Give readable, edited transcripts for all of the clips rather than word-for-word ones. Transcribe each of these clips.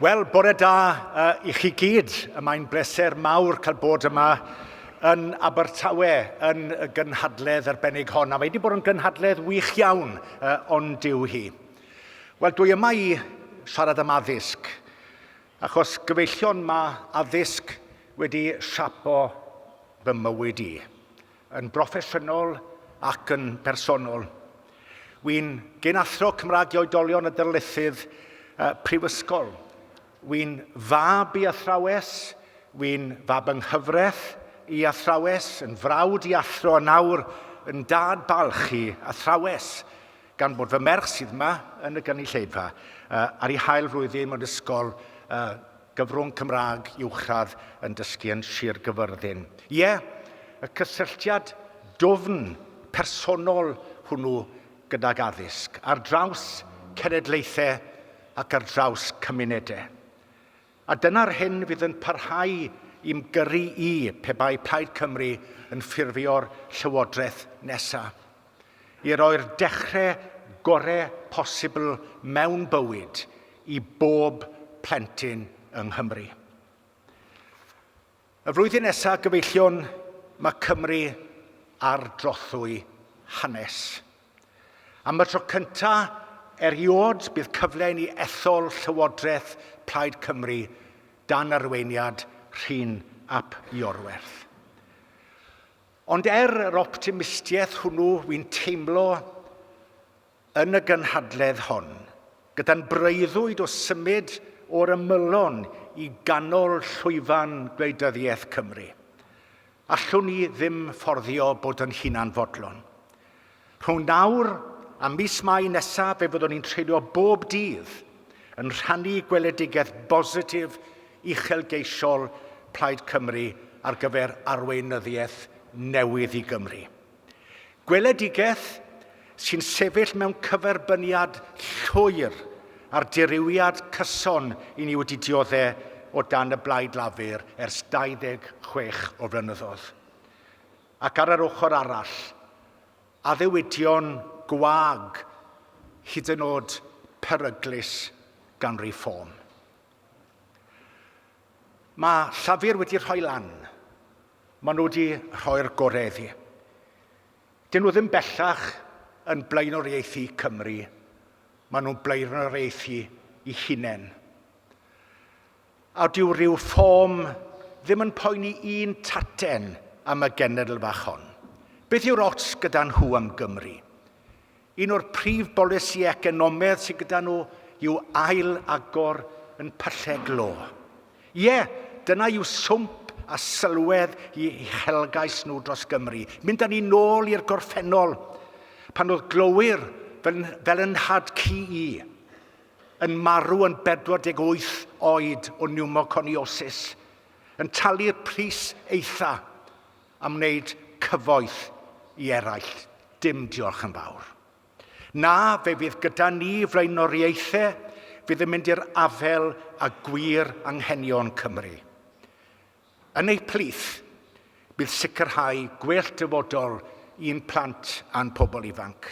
Wel, bore da I chi gyd. Mae'n bleser mawr cael bod yma yn Abertawe, yn y gynhadledd arbennig hon. A mae wedi bod yn gynhadledd wych iawn, ond dyw hi. Wel, dwi yma I siarad am addysg, achos gyfeillion mae addysg wedi siapo fy mywyd I, yn broffesiynol ac yn bersonol. Wy'n gynathro Cymraeg I oedolion y darlithydd prifysgol. Wy'n fab I athrawes, wy'n fab yng Hydref I athrawes, yn frawd I athro a nawr yn dad balch I athrawes, gan bod fy merch sydd yma yn y gynulleidfa ar ei hael flwyddyn mewn ysgol gyfrwng Cymraeg uwchradd yn dysgu yn Sir Gyfyrddin. Ie, y cysylltiad dwfn personol hwnnw gydag addysg, ar draws cenedlaethau ac ar draws cymunedau. A dyna'r hyn fydd yn parhau I'm gyrru I pe bai Plaid Cymru yn ffurfio'r llywodraeth nesaf. I roi'r dechrau gorau posibl mewn bywyd I bob plentyn yng Nghymru. Y flwyddyn nesaf gyfeillion mae Cymru ar drothwy hanes. Am y tro cyntaf eriod bydd cyfle I ni ethol llywodraeth Plaid Cymru dan arweiniad Rhyn ap Iorwerth. Ond yr optimistiaeth hwnnw wy'n teimlo yn y gynhadledd hon, gyda'n breuddwyd o symud o'r ymylon I ganol llwyfan gwleidyddiaeth Cymru. Allwn ni ddim fforddio bod yn hunanfodlon. Rhwng nawr a mis Mai nesaf fe fyddwn ni'n treulio bob dydd yn rhannu gweledigaeth bositif uchelgeisiol Plaid Cymru ar gyfer arweinyddiaeth newydd I Gymru. Gweledigaeth sy'n sefyll mewn cyferbyniad llwyr ar diriwiad cyson I ni wedi dioddau o dan y blaid lafur ers 26 o flynyddoedd. Ac ar yr ochr arall, addewidion gwag hyd yn oed peryglus gan Reform. Mae llafur wedi rhoi lan. Maen nhw wedi rhoi'r goreddi. Dyn nhw ddim bellach yn blaenoriaethu Cymru. Maen nhw'n blaenoriaethu I hunain. A dyw Reform ddim yn poeni un taten am y genedl fach hon. Beth yw'r ots gyda nhw am Gymru? Un o'r prif bolisi economaidd sydd gyda nhw yw ail agor yn pyllau glo. Ie, dyna yw swmp a sylwedd I helgais nhw dros Gymru. Mynd â ni nôl i'r gorffennol, pan oedd glowyr fel yn had ci I, yn marw yn 48 oed o pneumoconiosis, yn talu'r pris eitha am wneud cyfoeth I eraill. Dim diolch yn fawr. Na, fe fydd gyda ni flaenoriaethau, fydd yn mynd i'r afel a gwir anghenion Cymru. Yn ei plith, bydd sicrhau gwell dyfodol i'n plant a'n pobl ifanc.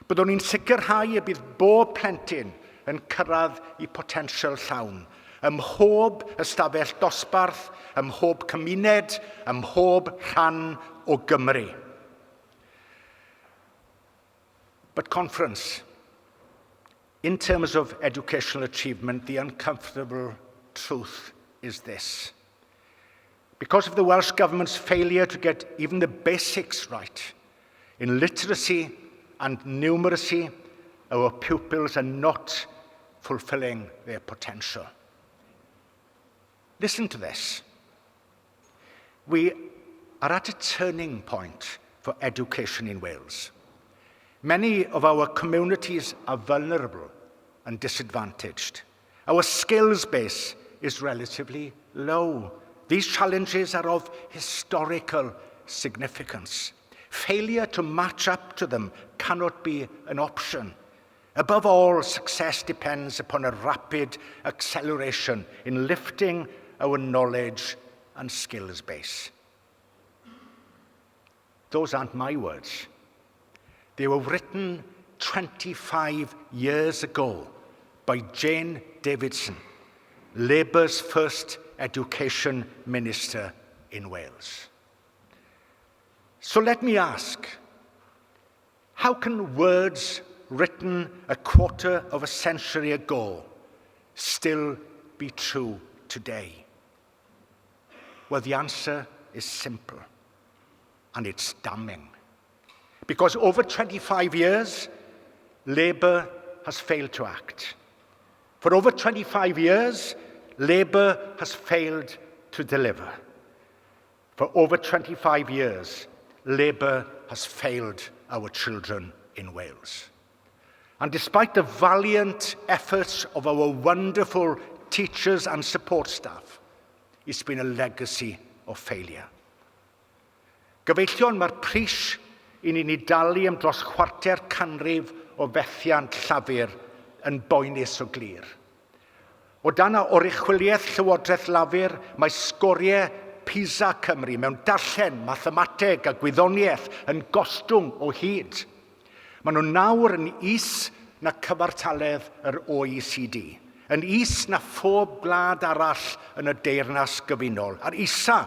Byddwn ni'n sicrhau y bydd bob plentyn yn cyrraedd I potensial llawn, ym mhob ystafell dosbarth, ym mhob cymuned, ym mhob rhan o Gymru. But conference, in terms of educational achievement, the uncomfortable truth is this. Because of the Welsh Government's failure to get even the basics right, in literacy and numeracy, our pupils are not fulfilling their potential. Listen to this. We are at a turning point for education in Wales. Many of our communities are vulnerable and disadvantaged. Our skills base is relatively low. These challenges are of historical significance. Failure to match up to them cannot be an option. Above all, success depends upon a rapid acceleration in lifting our knowledge and skills base. Those aren't my words. They were written 25 years ago by Jane Davidson, Labour's first education minister in Wales. So let me ask, how can words written a quarter of a century ago still be true today? Well, the answer is simple, and it's damning. Because over 25 years, Labour has failed to act. For over 25 years, Labour has failed to deliver. For over 25 years, Labour has failed our children in Wales. And despite the valiant efforts of our wonderful teachers and support staff, it's been a legacy of failure. Gyfeillion, mae'r pris i ni dalu am dros chwarter canrif o fethiant llafur yn boenus o glir. O dan oruchwyliaeth Llywodraeth Lafur, mae sgoriau PISA Cymru mewn darllen, mathemateg a gwyddoniaeth yn gostwng o hyd. Maen nhw nawr yn is na cyfartaledd yr OECD, yn is na phob gwlad arall yn y deyrnas gyfunol, a'r isa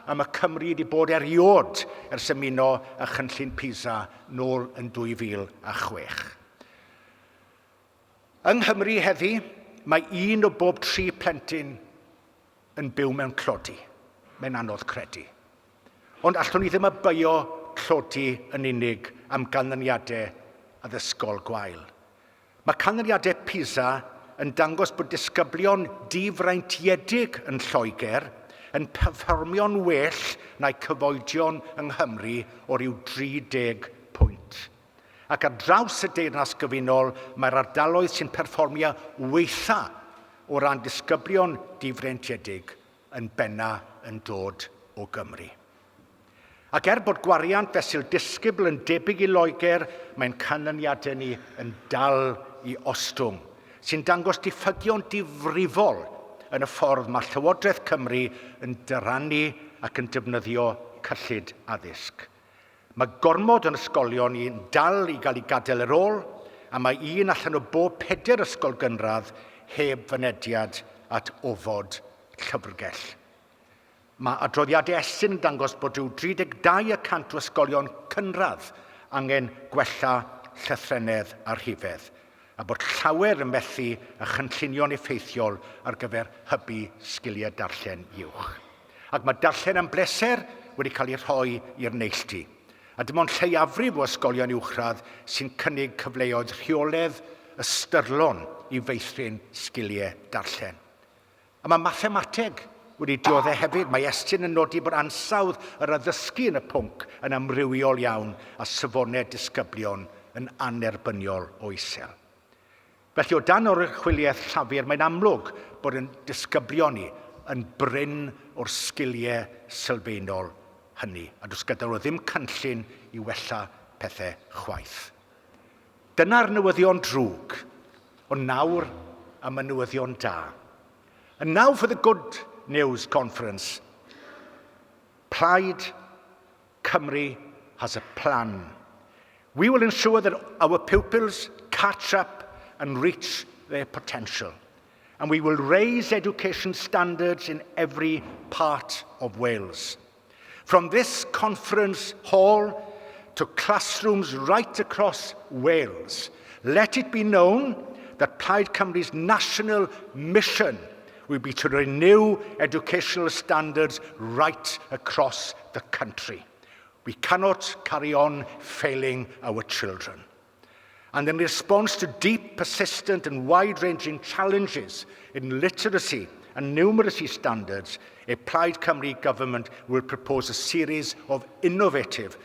am y Cymru wedi bod eriod ers ymuno a chynllun PISA nôl yn 2006. Yng Nghymru heddi, mae 1 o bob 3 plentyn yn byw mewn clodi. Mae'n anodd credu. Ond allwn ni ddim abeio clodi yn unig am ganlyniadau addysgol gwael. Mae canlyniadau PISA yn dangos bod disgyblion difreintiedig yn Lloegr yn perfformio'n well na'i cyfoedion yng Nghymru o ryw 30 pwynt. Ac ar draws y deyrnas gyfunol, mae'r ardaloedd sy'n perfformio weitha o ran disgyblion difreintiedig yn benna yn dod o Gymru. Ac bod gwariant fesul disgybl yn debyg i Loegr, mae'n canlyniadau ni yn dal i ostwng, sy'n dangos diffygion difrifol yn y ffordd mae Llywodraeth Cymru yn dyrannu ac yn defnyddio cyllid addysg. Mae gormod yn ysgolion ni'n dal i gael ei gadael ar ôl, a mae 1 allan o bob 4 ysgol gynradd heb fynediad at ofod llyfrgell. Mae adroddiadau Estyn yn dangos bod rhyw 32% o ysgolion cynradd angen gwella llythrennedd a rhifedd, a bod llawer yn methu a chynllunio'n effeithiol ar gyfer hybu sgiliau darllen uwch. Ac mae darllen am bleser wedi cael ei rhoi i'r neilltu. A dim ond lleiafrif o ysgolion uwchradd sy'n cynnig cyfleoedd rheoledd ystyrlon i feithrin sgiliau darllen. A mae mathemateg wedi dioddau hefyd. Mae Estyn yn nodi bod ansawdd yr addysgu yn y pwnc yn amrywiol iawn a safonau disgyblion yn anerbyniol o isel. Felly o dan oruchwyliaeth llafur, mae'n amlwg bod yn disgyblion ni yn bryn o'r sgiliau sylfaenol hynny, a does gyda nhw ddim cynllun i wella pethau chwaith. Dyna'r newyddion drwg, ond nawr am y newyddion da. And now for the good news conference. Plaid Cymru has a plan. We will ensure that our pupils catch up and reach their potential. And we will raise education standards in every part of Wales. From this conference hall to classrooms right across Wales, let it be known that Plaid Cymru's national mission will be to renew educational standards right across the country. We cannot carry on failing our children. And in response to deep, persistent and wide-ranging challenges in literacy and numeracy standards, a Plaid Cymru government will propose a series of innovative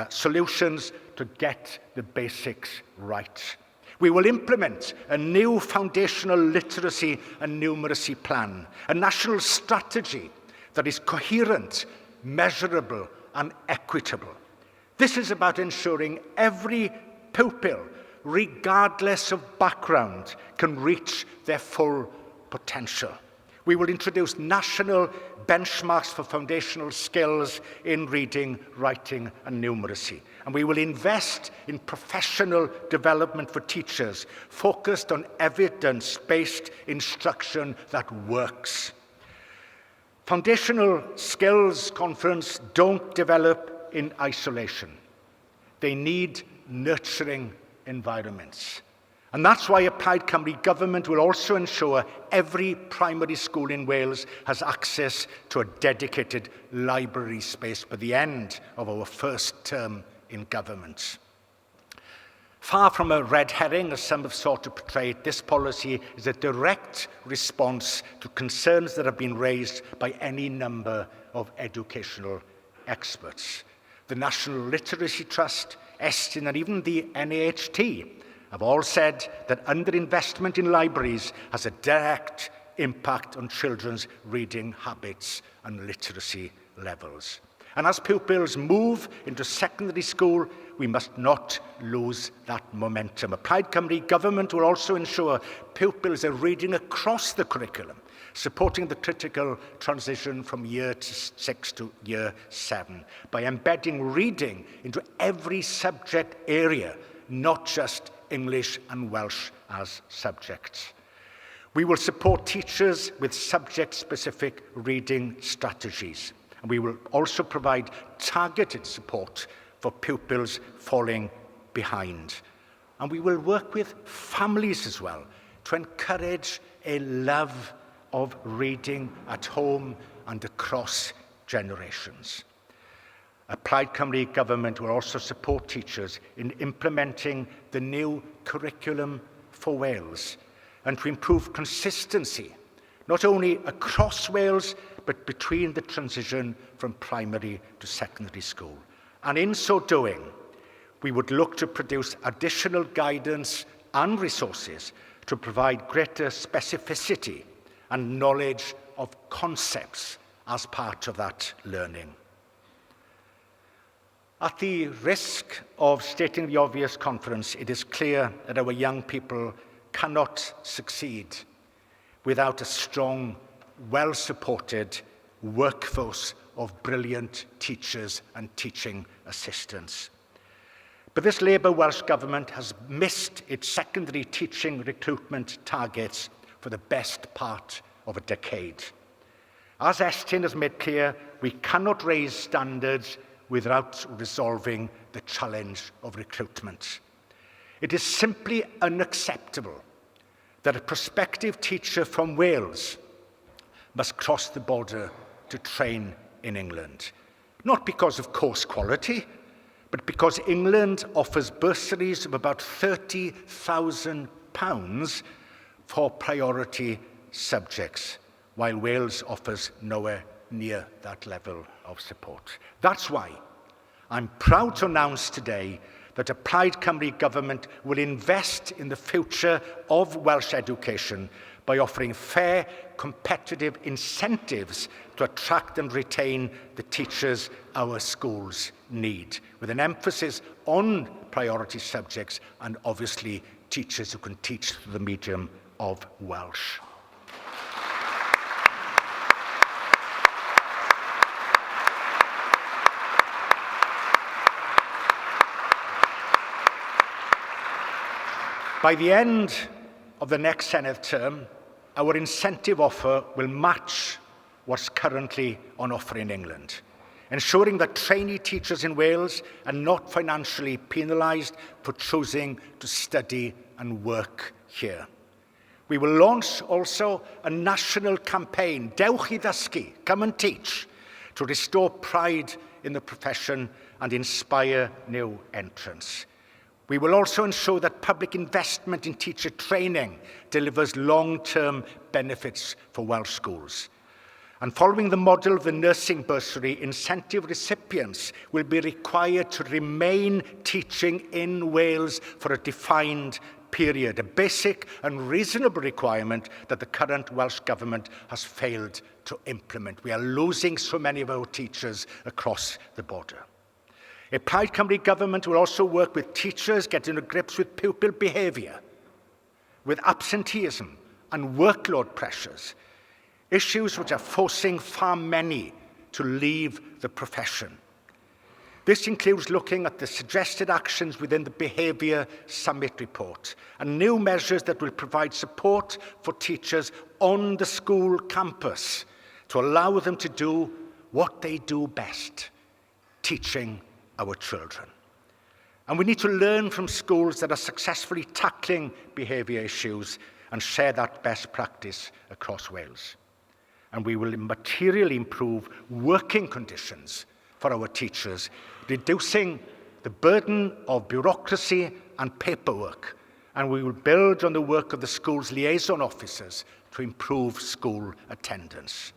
solutions to get the basics right. We will implement a new foundational literacy and numeracy plan, a national strategy that is coherent, measurable and equitable. This is about ensuring every pupil, regardless of background, can reach their full potential. We will introduce national benchmarks for foundational skills in reading, writing, and numeracy. And we will invest in professional development for teachers, focused on evidence-based instruction that works. Foundational skills conference don't develop in isolation. They need nurturing environments. And that's why a Plaid Cymru government will also ensure every primary school in Wales has access to a dedicated library space by the end of our first term in government. Far from a red herring, as some have sought to portray it, this policy is a direct response to concerns that have been raised by any number of educational experts. The National Literacy Trust, Estyn, and even the NAHT have all said that underinvestment in libraries has a direct impact on children's reading habits and literacy levels. And as pupils move into secondary school, we must not lose that momentum. A Plaid Cymru government will also ensure pupils are reading across the curriculum, supporting the critical transition from year 6 to year 7 by embedding reading into every subject area, not just English and Welsh as subjects. We will support teachers with subject-specific reading strategies, and we will also provide targeted support for pupils falling behind. And we will work with families as well to encourage a love of reading at home and across generations. A Plaid Cymru government will also support teachers in implementing the new curriculum for Wales and to improve consistency, not only across Wales, but between the transition from primary to secondary school. And in so doing, we would look to produce additional guidance and resources to provide greater specificity and knowledge of concepts as part of that learning. At the risk of stating the obvious, conference, it is clear that our young people cannot succeed without a strong, well-supported workforce of brilliant teachers and teaching assistants. But this Labour Welsh Government has missed its secondary teaching recruitment targets for the best part of a decade. As Estyn has made clear, we cannot raise standards without resolving the challenge of recruitment. It is simply unacceptable that a prospective teacher from Wales must cross the border to train in England, not because of course quality, but because England offers bursaries of about £30,000 for priority subjects, while Wales offers nowhere near that level of support. That's why I'm proud to announce today that a Plaid Cymru government will invest in the future of Welsh education by offering fair, competitive incentives to attract and retain the teachers our schools need, with an emphasis on priority subjects and obviously teachers who can teach through the medium of Welsh. By the end of the next Senedd term, our incentive offer will match what's currently on offer in England, ensuring that trainee teachers in Wales are not financially penalised for choosing to study and work here. We will launch also a national campaign, Dewch I Ddysgu, Come and Teach, to restore pride in the profession and inspire new entrants. We will also ensure that public investment in teacher training delivers long-term benefits for Welsh schools. And following the model of the nursing bursary, incentive recipients will be required to remain teaching in Wales for a defined period, a basic and reasonable requirement that the current Welsh Government has failed to implement. We are losing so many of our teachers across the border. A Plaid Cymru government will also work with teachers getting to grips with pupil behaviour, with absenteeism and workload pressures, issues which are forcing far many to leave the profession. This includes looking at the suggested actions within the Behaviour Summit report and new measures that will provide support for teachers on the school campus to allow them to do what they do best, teaching our children. And we need to learn from schools that are successfully tackling behaviour issues and share that best practice across Wales. And we will materially improve working conditions for our teachers, reducing the burden of bureaucracy and paperwork. And we will build on the work of the school's liaison officers to improve school attendance.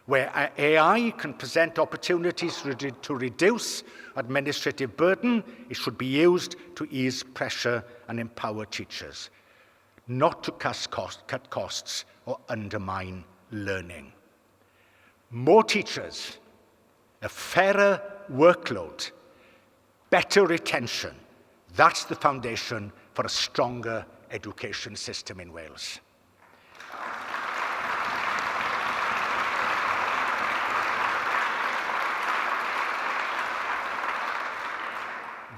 Where AI can present opportunities to reduce administrative burden, it should be used to ease pressure and empower teachers, not to cut costs or undermine learning. More teachers, a fairer workload, better retention. That's the foundation for a stronger education system in Wales.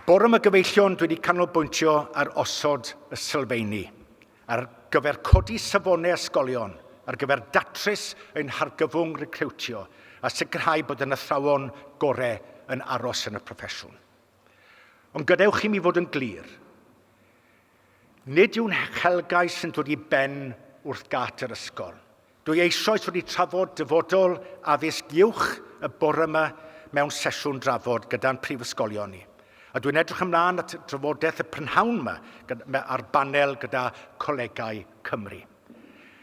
Bore yma gyfeillion dwi wedi canolbwyntio ar osod y sylfaeni, ar gyfer codi safonau ysgolion, ar gyfer datrys ein hargyfwng recriwtio, a sicrhau bod yn athrawon gorau yn aros yn y proffesiwn. Ond gadewch i mi fod yn glir. Nid yw'n uchelgais yn dod i ben wrth gat yr ysgol. Dwi eisoes wedi trafod dyfodol addysg uwch y bore yma mewn sesiwn drafod gyda'n prifysgolion ni. A dwi'n edrych ymlaen at drafodaeth y prynhawn yma ar banel gyda colegau Cymru.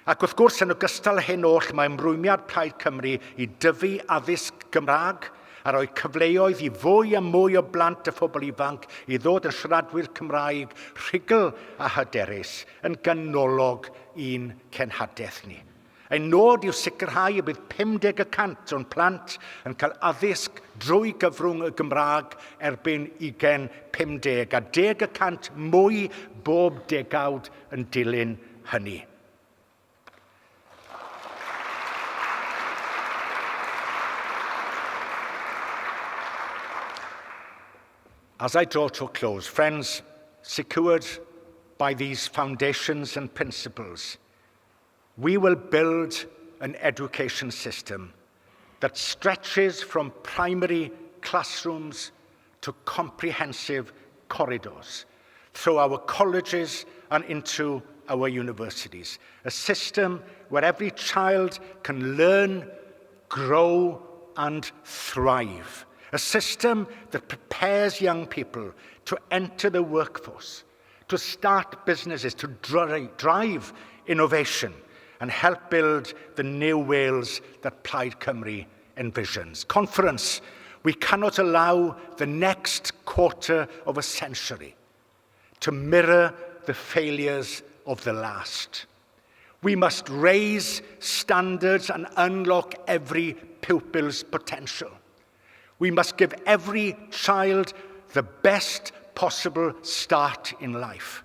Ac wrth gwrs, yn ogystal â hyn oll, mae ymrwymiad Plaid Cymru i dyfu addysg Gymraeg a roi cyfleoedd i fwy a mwy o blant a phobl ifanc i ddod yn siaradwyr Cymraeg rhugl a hyderus yn ganolog un cenhadaeth ni. Ein nod yw sicrhau y bydd 50% o'n plant yn cael addysg drwy gyfrwng y Gymraeg erbyn 2050, a 10% mwy bob degawd yn dilyn hynny. As I draw to a close, friends, secured by these foundations and principles, we will build an education system that stretches from primary classrooms to comprehensive corridors, through our colleges and into our universities. A system where every child can learn, grow, and thrive. A system that prepares young people to enter the workforce, to start businesses, to drive innovation, and help build the new Wales that Plaid Cymru envisions. Conference, we cannot allow the next quarter of a century to mirror the failures of the last. We must raise standards and unlock every pupil's potential. We must give every child the best possible start in life.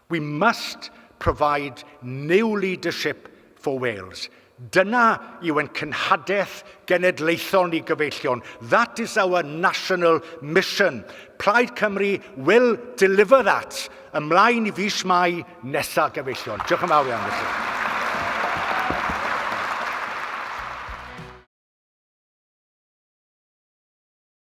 We must provide new leadership for Wales. Dyna yw ein cynhadaeth genedlaethol ni gyfeillion. That is our national mission. Plaid Cymru will deliver that ymlaen I fis Mai nesaf gyfeillion. Diolch yn fawr iawn.